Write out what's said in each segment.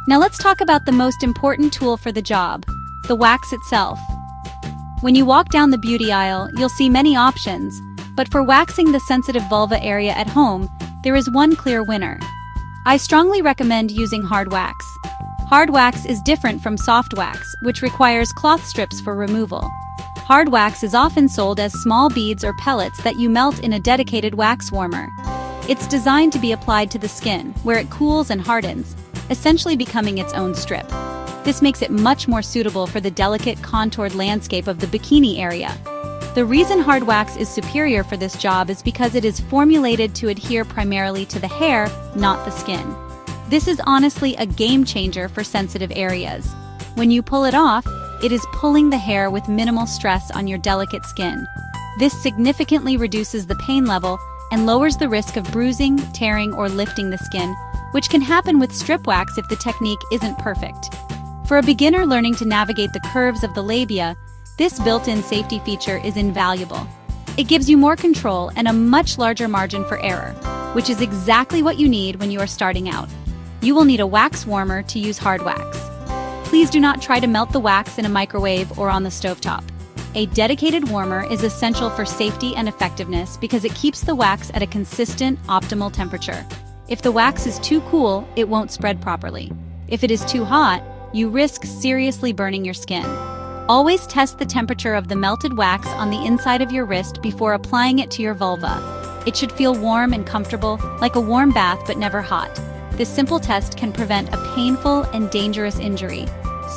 Now let's talk about the most important tool for the job, the wax itself. When you walk down the beauty aisle, you'll see many options, but for waxing the sensitive vulva area at home, there is one clear winner. I strongly recommend using hard wax. Hard wax is different from soft wax, which requires cloth strips for removal. Hard wax is often sold as small beads or pellets that you melt in a dedicated wax warmer. It's designed to be applied to the skin, where it cools and hardens, essentially becoming its own strip. This makes it much more suitable for the delicate, contoured landscape of the bikini area. The reason hard wax is superior for this job is because it is formulated to adhere primarily to the hair, not the skin. This is honestly a game changer for sensitive areas. When you pull it off, it is pulling the hair with minimal stress on your delicate skin. This significantly reduces the pain level and lowers the risk of bruising, tearing, or lifting the skin, which can happen with strip wax if the technique isn't perfect. For a beginner learning to navigate the curves of the labia, this built-in safety feature is invaluable. It gives you more control and a much larger margin for error, which is exactly what you need when you are starting out. You will need a wax warmer to use hard wax. Please do not try to melt the wax in a microwave or on the stovetop. A dedicated warmer is essential for safety and effectiveness because it keeps the wax at a consistent, optimal temperature. If the wax is too cool, it won't spread properly. If it is too hot, you risk seriously burning your skin. Always test the temperature of the melted wax on the inside of your wrist before applying it to your vulva. It should feel warm and comfortable, like a warm bath but never hot. This simple test can prevent a painful and dangerous injury.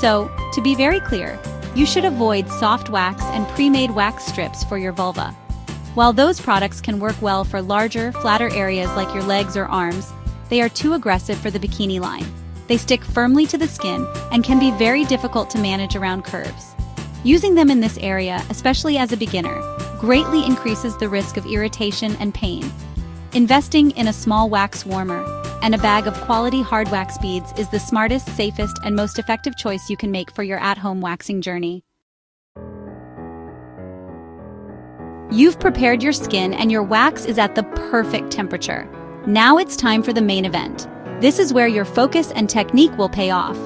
So, to be very clear, you should avoid soft wax and pre-made wax strips for your vulva. While those products can work well for larger, flatter areas like your legs or arms, they are too aggressive for the bikini line. They stick firmly to the skin and can be very difficult to manage around curves. Using them in this area, especially as a beginner, greatly increases the risk of irritation and pain. Investing in a small wax warmer and a bag of quality hard wax beads is the smartest, safest, and most effective choice you can make for your at-home waxing journey. You've prepared your skin and your wax is at the perfect temperature. Now it's time for the main event. This is where your focus and technique will pay off.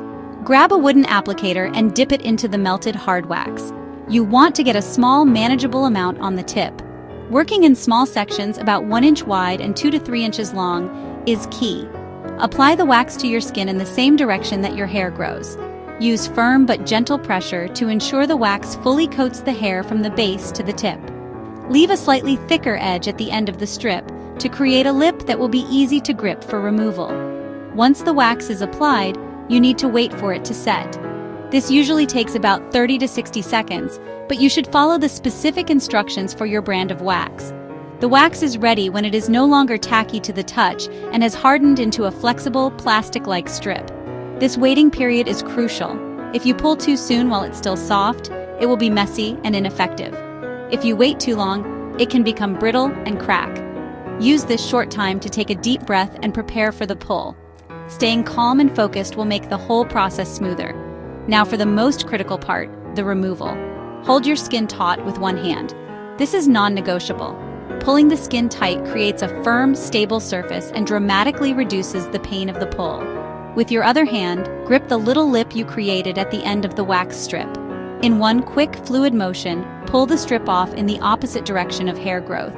Grab a wooden applicator and dip it into the melted hard wax. You want to get a small, manageable amount on the tip. Working in small sections about 1 inch wide and 2 to 3 inches long is key. Apply the wax to your skin in the same direction that your hair grows. Use firm but gentle pressure to ensure the wax fully coats the hair from the base to the tip. Leave a slightly thicker edge at the end of the strip to create a lip that will be easy to grip for removal. Once the wax is applied, you need to wait for it to set. This usually takes about 30 to 60 seconds, but you should follow the specific instructions for your brand of wax. The wax is ready when it is no longer tacky to the touch and has hardened into a flexible, plastic-like strip. This waiting period is crucial. If you pull too soon while it's still soft, it will be messy and ineffective. If you wait too long, it can become brittle and crack. Use this short time to take a deep breath and prepare for the pull. Staying calm and focused will make the whole process smoother. Now for the most critical part, the removal. Hold your skin taut with one hand. This is non-negotiable. Pulling the skin tight creates a firm, stable surface and dramatically reduces the pain of the pull. With your other hand, grip the little lip you created at the end of the wax strip. In one quick, fluid motion, pull the strip off in the opposite direction of hair growth.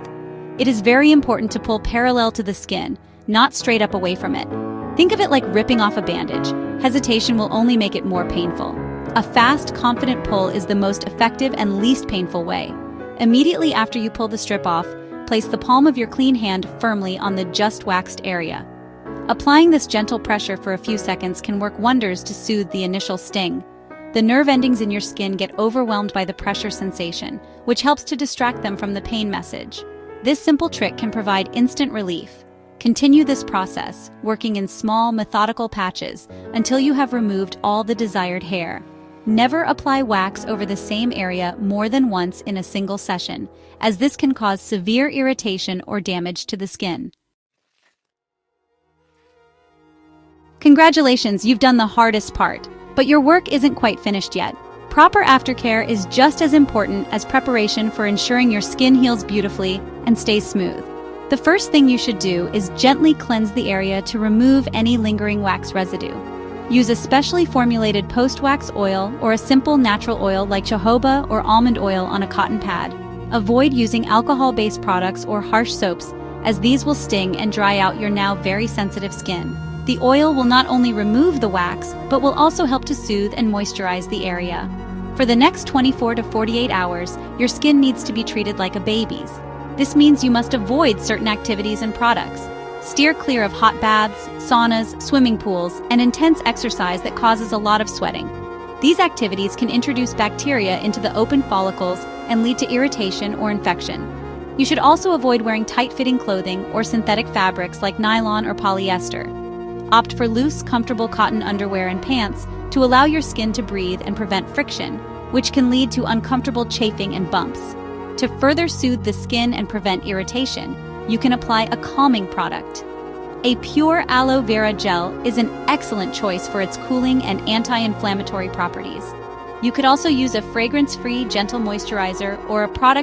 It is very important to pull parallel to the skin, not straight up away from it. Think of it like ripping off a bandage. Hesitation will only make it more painful. A fast, confident pull is the most effective and least painful way. Immediately after you pull the strip off, place the palm of your clean hand firmly on the just waxed area. Applying this gentle pressure for a few seconds can work wonders to soothe the initial sting. The nerve endings in your skin get overwhelmed by the pressure sensation, which helps to distract them from the pain message. This simple trick can provide instant relief. Continue this process, working in small, methodical patches until you have removed all the desired hair. Never apply wax over the same area more than once in a single session, as this can cause severe irritation or damage to the skin. Congratulations, you've done the hardest part, but your work isn't quite finished yet. Proper aftercare is just as important as preparation for ensuring your skin heals beautifully and stays smooth. The first thing you should do is gently cleanse the area to remove any lingering wax residue. Use a specially formulated post-wax oil or a simple natural oil like jojoba or almond oil on a cotton pad. Avoid using alcohol-based products or harsh soaps, as these will sting and dry out your now very sensitive skin. The oil will not only remove the wax, but will also help to soothe and moisturize the area. For the next 24 to 48 hours, your skin needs to be treated like a baby's. This means you must avoid certain activities and products. Steer clear of hot baths, saunas, swimming pools, and intense exercise that causes a lot of sweating. These activities can introduce bacteria into the open follicles and lead to irritation or infection. You should also avoid wearing tight-fitting clothing or synthetic fabrics like nylon or polyester. Opt for loose, comfortable cotton underwear and pants to allow your skin to breathe and prevent friction, which can lead to uncomfortable chafing and bumps. To further soothe the skin and prevent irritation, you can apply a calming product. A pure aloe vera gel is an excellent choice for its cooling and anti-inflammatory properties. You could also use a fragrance-free gentle moisturizer or a product